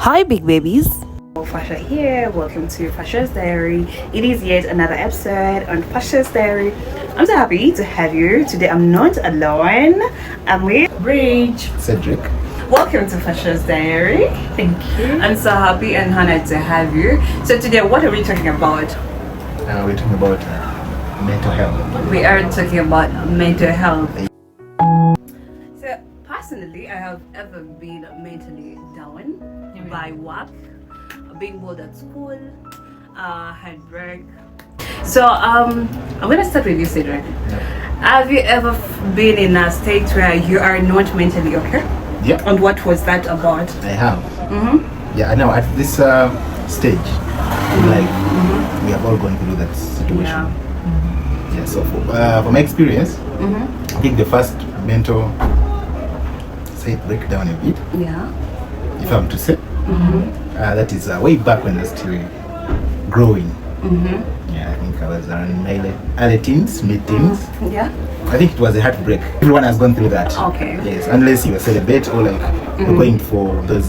Hi, big babies. Fasha here. Welcome to Fasha's Diary. It is yet another episode on Fasha's Diary. I'm so happy to have you. Today I'm not alone. I'm with Bridge. Cedrick. Welcome to Fasha's Diary. Thank you. I'm so happy and honored to have you. So today, what are we talking about? We're talking about mental health. We are talking about mental health. So personally, I have ever been mentally down by work, being bored at school, heartbreak. So I'm gonna start with you, Cedrick. Have you ever been in a state where you are not mentally okay? Yeah. And what was that about? I have. Yeah, I know. At this stage, like we have all gone through that situation. Yeah. So for my experience, I think the first mental breakdown a bit. Yeah. If I'm to say, that is way back when I was still growing. Yeah, I think I was around my early teens, mid-teens. Yeah. I think it was a heartbreak. Everyone has gone through that. Okay. Yes, unless you are celibate or like you're going for those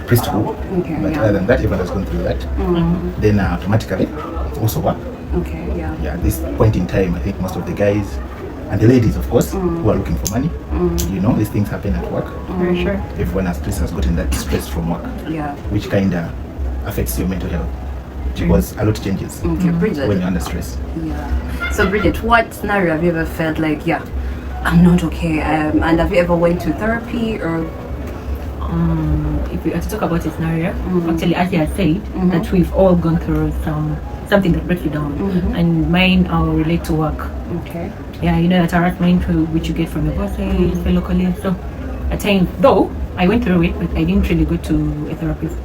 priesthood. Okay. But other than that, everyone has gone through that. Then automatically also work. Okay. Yeah. Yeah, at this point in time, I think most of the guys and the ladies, of course, who are looking for money, you know, these things happen at work. Very sure. Everyone has gotten that stress from work, Yeah. which kind of affects your mental health because a lot changes Okay, Bridget. when you're under stress. Yeah. So Bridget, what scenario have you ever felt like, yeah, I'm not okay? And have you ever went to therapy or? If we are to talk about a scenario, actually, as you had said, that we've all gone through something that breaks you down, and mine I'll relate to work. Okay. Yeah, you know that harassment which you get from your bosses, fellow colleagues. So at times, though I went through it, but I didn't really go to a therapist.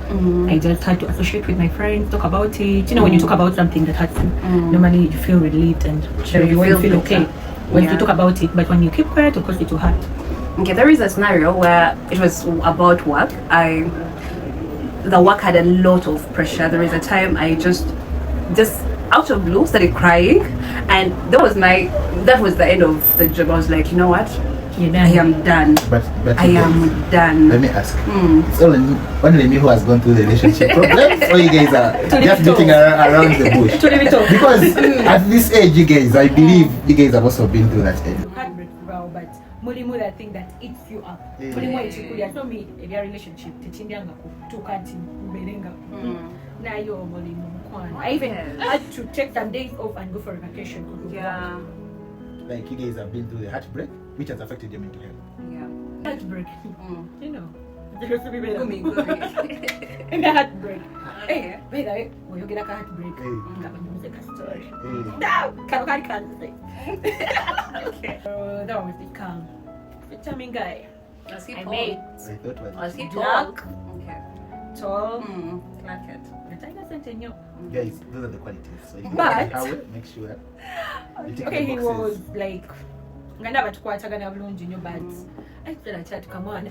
I just had to associate with my friends, talk about it. You know, when you talk about something that hurts you, normally you feel relieved and you feel okay when you talk about it. But when you keep quiet, of course, it will hurt. Okay, there is a scenario where it was about work. The work had a lot of pressure. There is a time I just out of blue started crying, and that was the end of the job. I was like, you know what? You're I done. am done. But I am done. let me ask, it's only me who has gone through the relationship problems, or you guys are just beating around the bush? Because at this age, you guys, I believe you guys have also been through that age. Heartbreak, well, but more that thing that eats you up. Yeah. So me, a relationship, teaching I even had to take some days off and go for a vacation. Yeah. Like you guys have been through the heartbreak, which has affected your mental health. Yeah. Heartbreak. You know. Gumi. And the heartbreak. Okay. Hey, by the way, when you get a heartbreak, a story. Hey. No! Can't say. Okay. That was the calm. The charming guy. Was he I tall? made I thought Was he black, tall? Okay. tall, Like it. guys, those are the qualities. So you But- make sure you tick okay, the he boxes. was like nganda batukwatagana bulungi nnyo but ekitera kyatukamwana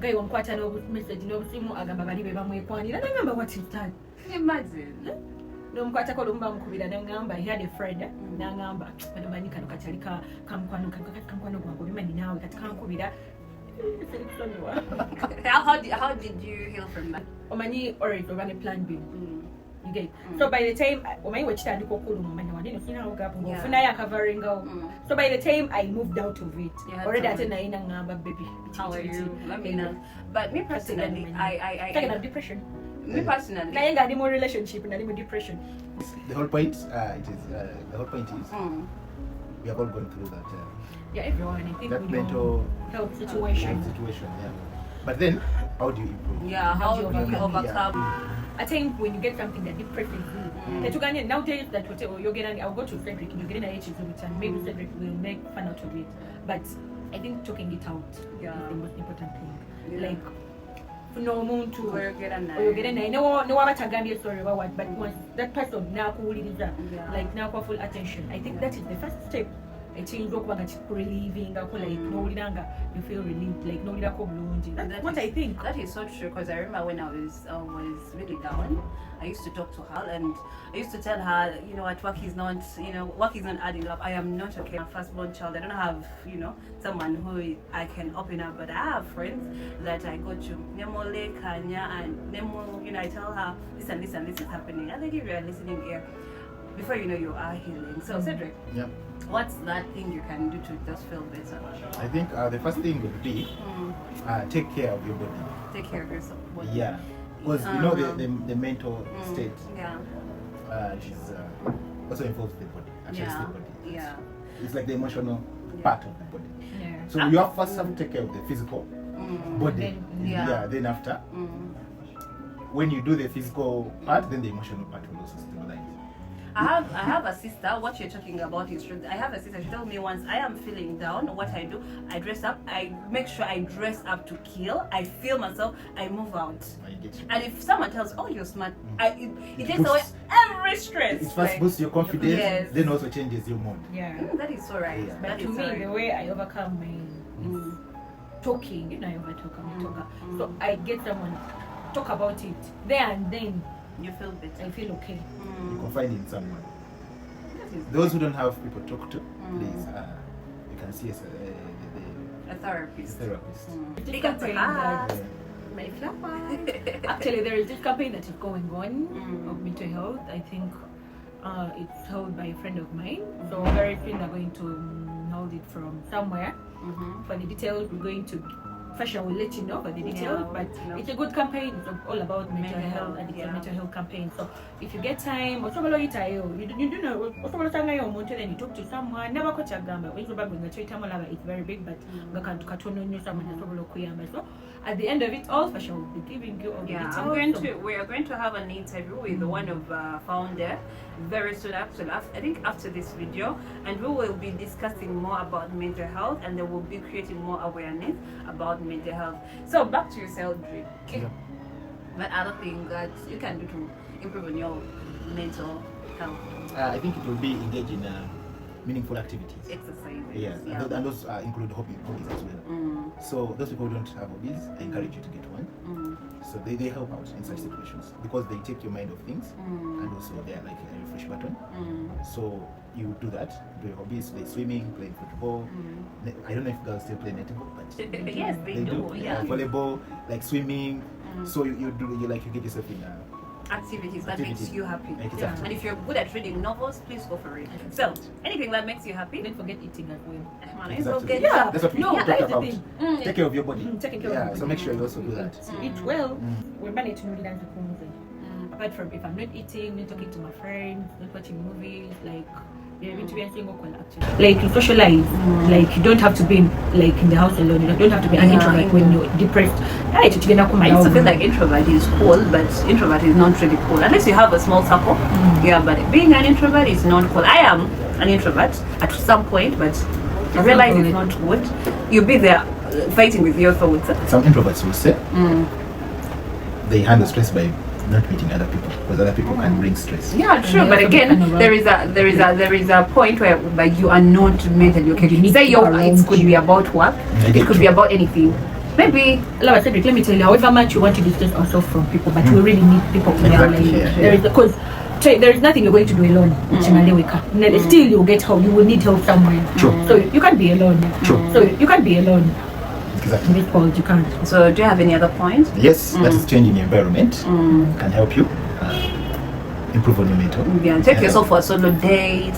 guy wamukwata message n'obusimu agamba bali be bamwekwanira nagamba what is that Imagine. n'omukwatako olumu bamukubira nagamba he had a friend nagamba bano manyi kano kakyali kamukwano gwange obimanyi naawe kati kankubira How did you heal from that? omanyi already oba ne plan B. You get so by the time omanyi wekitandika okuluma omanyi wandi nofinawo gapu ngaofunayo akavaringawo so by the time I moved out of it already ate naye nangamba baby How are you? Let me know. But me personally, taken up depression me personally, naye nga ndi mu relationship nali mu depression. The whole point is we have all gone through that. Yeah, everyone I think That we mental health situation. yeah. But then, how do you improve? yeah, how do you overcome? I think when you get something that depresses you, nowadays that you're getting, I'll go to Cedrick, you're getting a HSO and maybe Cedrick will make fun out of it. But I think talking it out is the most important thing. Yeah. Like, no moon to Or you get a or you get a no one tagambia story about what, but once that person now cool like now for full attention, I think that is the first step I think relieving, like no longer you feel relieved, like no longer. That's what I think. That is so true, because I remember when I was really down, I used to talk to her and I used to tell her, you know what, work is not adding up. I am not okay. I'm a firstborn child. I don't have, someone who I can open up, but I have friends that I go to. Nemo Lake, Kanya, and Nemo, I tell her this and this and this is happening, and they give you a listening ear. Before you know, you are healing. So, Cedrick, what's that thing you can do to just feel better? I think the first thing would be take care of your body. Take care of yourself. Body. Yeah, because the mental state is also involves the body. Actually, it's the body. Yeah. It's like the emotional part of the body. Yeah. So you have first to take care of the physical body. Then after, when you do the physical part, then the emotional part will also stabilize. I have a sister. What you're talking about is true. I have a sister. She told me once, I am feeling down. What I do, I dress up. I make sure I dress up to kill. I feel myself. I move out. And if someone tells, "Oh, you're smart," it takes away every stress. It first boosts your confidence, then also changes your mood. Yeah, that is so right. Yeah. But to me, the way I overcome my talking, I overtalk. I'm a talker. So I get someone talk about it there and then. You feel better. I feel okay. You confide in someone. Those who don't have people to talk to, please, you can see a therapist. Big Actually, there is this campaign that is going on of mental health. I think it's held by a friend of mine. So very soon they're going to hold it from somewhere. For the details, we're going to Fasha will let you know about the details, but it's a good campaign. It's all about mental health, and it's a mental health campaign. So if you get time, you do know, then you talk to someone. Never coach a gamba. It's very big, but so at the end of it all, Fasha will be giving you all the details. We are going to have an interview with one of founder very soon after. I think after this video, and we will be discussing more about mental health, and they will be creating more awareness about mental health. So back to yourself, Drake. What other thing that you can do to improve on your mental health? I think it will be engaged in meaningful activities. Exercises. Yeah. And those include hobbies as well. So those people who don't have hobbies, I encourage you to get one. So they help out in such situations because they take your mind off things, and also they are like a refresh button. So you do that, do your hobbies, like swimming, playing football. I don't know if girls still play netball, but yes, they do. Volleyball, like swimming. So you get yourself in activities that makes you happy. Exactly. And if you're good at reading novels, please go for it. So anything that makes you happy. Don't forget eating as well. Exactly. That's what we talk about. Take care of your body. Taking care of your body. So make sure you also do that. Eat well. We're managed to know that. Apart from if I'm not eating, not talking to my friends, not watching movies, like you're going to be a single call actually. Like you socialize, like you don't have to be in the house alone. You don't have to be an introvert when you're depressed. I used to feel like introvert is cool, but introvert is not really cool unless you have a small circle. But being an introvert is not cool. I am an introvert at some point, but I realize it's not good. You'll be there fighting with your thoughts. Some introverts will say they handle stress by not meeting other people because other people can bring stress. Yeah, true. But again, there is a point where like you are not mentally okay. It could be about work. It could be about anything. Maybe. Cedrick, let me tell you, however much you want to distance ourselves from people, but we really need people in our life. There is because there is nothing you're going to do alone. Still, you'll get help. You will need help somewhere. So you can't be alone. So you can't be alone. Exactly. In this world, you can't. So do you have any other points? Yes, that is changing your environment can help you improve on your mental. Take yourself for a solo date.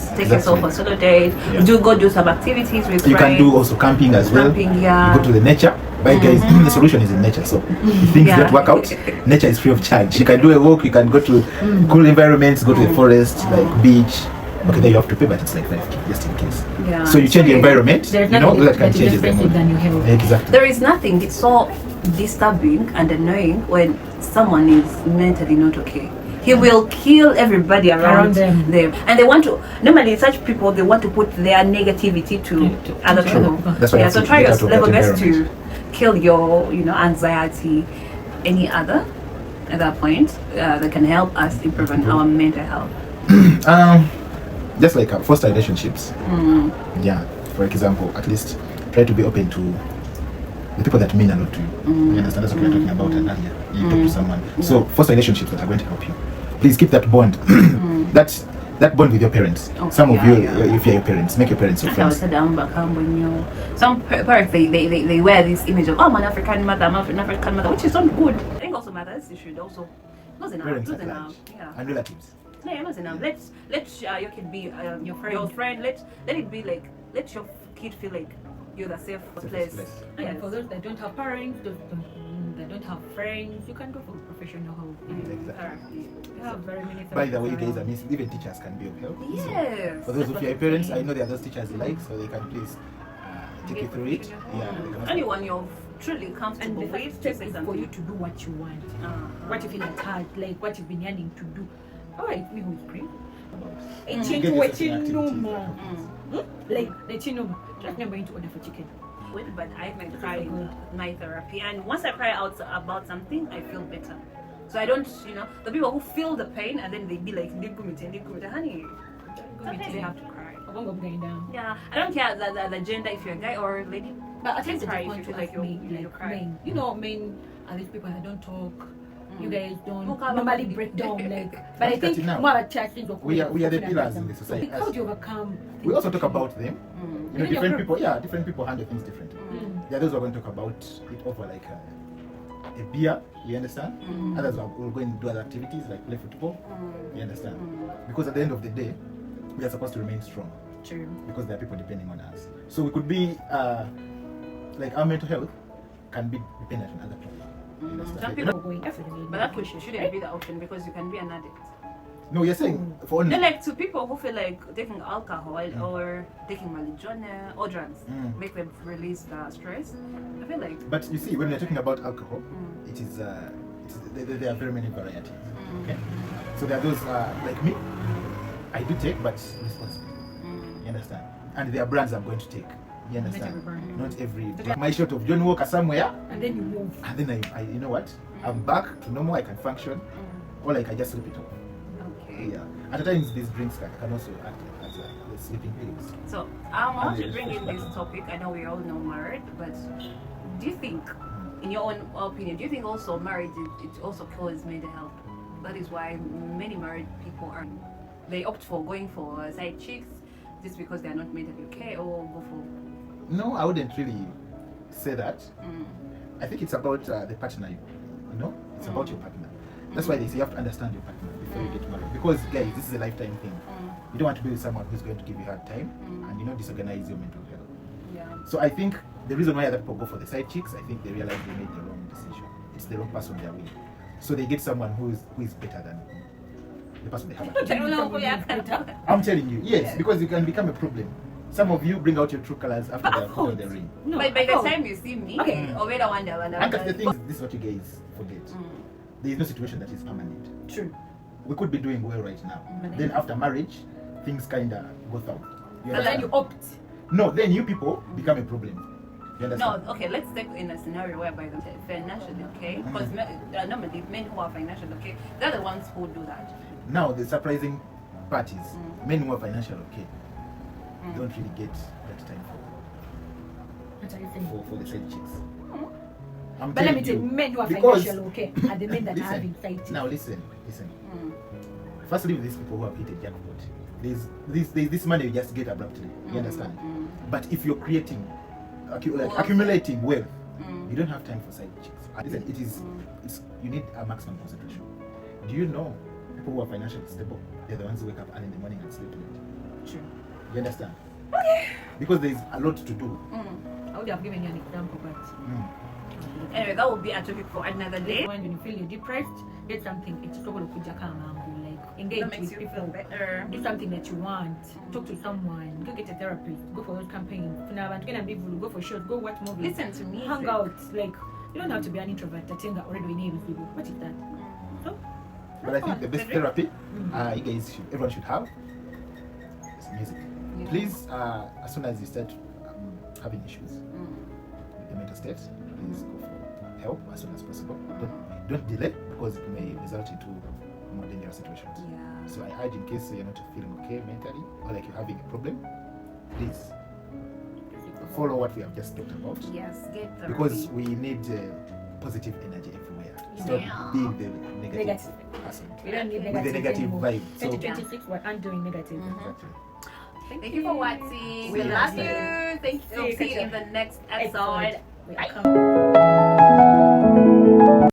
Do some activities with friends. You can do also camping as well. You go to the nature. But guys, the solution is in nature. So if things don't work out, nature is free of charge. You can do a walk. You can go to cool environments. Go to the forest, like beach. Okay, then you have to pay, but it's like 5K just in case. So you change the environment. That can change the mood. Exactly. There is nothing. It's so disturbing and annoying when someone is mentally not okay. He will kill everybody around them. And they want to, normally such people, they want to put their negativity to other people. That's why so try your level best to kill your, anxiety. Any other at that point that can help us improve on our mental health? just like foster relationships. Yeah, for example, at least try to be open to the people that mean a lot to you. You understand? That's what we were talking about earlier. You talk to someone. So foster relationships that are going to help you. Please keep that bond. that bond with your parents. Some of you, if you're your parents, make your parents your friends. Some parents they wear this image of I'm an African mother, which is not good. I think also mothers you should also Parents at large. And relatives. Yeah, not enough. Let your kid be your friend. Let it be like let your kid feel like you're the safe place. And for those that don't have parents, those that don't have friends, you can go for professional help. Exactly. You have very many. By the way, you guys, I mean, even teachers can be of help. Yes. So for those of your parents, I know there are those teachers you like, so they can please take you through it. Yeah. Anyone you're truly comfortable And the with, first step is for you to do what you want. What you feel at heart, like what you've been yearning to do. Oh, me who is great. Like let you know. Just never going to order for chicken. But I might cry my therapy, and once I cry out about something, I feel better. So I don't, the people who feel the pain and then they be like, honey, sometimes they have to cry. Yeah, I don't care the gender, if you're a guy or a lady. But at least cry if you feel like you're crying. Men are these people that don't talk. You guys don't normally break down like. But I think we are the pillars in the society. How do you overcome? We also talk about them. Different people handle things differently. There are those who are going to talk about it over like a beer, you understand? Others will go and do other activities like play football, you understand? Because at the end of the day, we are supposed to remain strong. True. Because there are people depending on us. So we could be like our mental health can be dependent on other people. Some people are going after but that shouldn't be the option because you can be an addict. No, you're saying for only. They're like to people who feel like taking alcohol or taking marijuana or drugs make them release the stress. I feel like. But you see, when we're talking about alcohol, it is there are very many varieties. Okay, so there are those like me. I do take, but responsibly. You understand? And there are brands I'm going to take. You understand? Not every my shot of John Walker somewhere, and then you move. And then I you know what? I'm back to normal. I can function, or like I just sleep it off. Okay. Yeah. At times, these drinks can also act as a sleeping pills. So I want to bring in this topic. I know we all know marriage, but do you think, in your own opinion, do you think also marriage it also causes mental health? That is why many married people they opt for going for side chicks just because they are not mentally okay, or go for. No, I wouldn't really say that. I think it's about the partner. It's about your partner. That's why they say you have to understand your partner before you get married. Because guys, this is a lifetime thing. You don't want to be with someone who's going to give you hard time and disorganize your mental health. Yeah. So I think the reason why other people go for the side chicks, I think they realize they made the wrong decision. It's the wrong person they're with. So they get someone who is better than the person they have. I'm telling you, yes, because you can become a problem. Some of you bring out your true colors after they have put on the ring. No, but by the time you see me, over the wonder. And that's the thing. This is what you guys forget. There is no situation that is permanent. True. We could be doing well right now. Then after marriage, things kind of go south. And then you opt. No, then you people become a problem. You understand? No, okay, let's take in a scenario whereby they're financially okay. Because normally men who are financially okay, they're the ones who do that. Now, the surprising part is men who are financially okay don't really get that time for the side chicks. But let me tell you, men who are financially okay are the men that are having fights. Now listen. Firstly, with these people who have hit a jackpot, there's this money you just get abruptly. You understand? But if you're creating, accumulating wealth, you don't have time for side chicks. Listen, you need a maximum concentration. Do you know people who are financially stable? They're the ones who wake up early in the morning and sleep late. True. You understand? Okay. Because there's a lot to do. I would have given you an example, but anyway, that would be a topic for another day. When you feel you're depressed, get something. It's like engage with people. Better. Do something that you want. Talk to someone. Go get a therapist. Go for those campaigns. Go for shows. Go watch movies. Listen to me. Hang out. Like you don't have to be an introvert. I think that already we need with people. What is that? So. But I think the best therapy everyone should have is music. Yeah. Please, as soon as you start having issues with the mental state, please go for help as soon as possible. Don't delay because it may result into more dangerous situations. Yeah. So I urge, in case you're not feeling okay mentally, or like you're having a problem, please follow what we have just talked about. Yes, get therapy. Because we need positive energy everywhere. Stop being the negative person. We don't need With the negative anymore. vibe. So 2026, we're undoing negative. exactly. Thank you for watching. We See you love next you. time. Thank you. See you in the next episode. We are coming.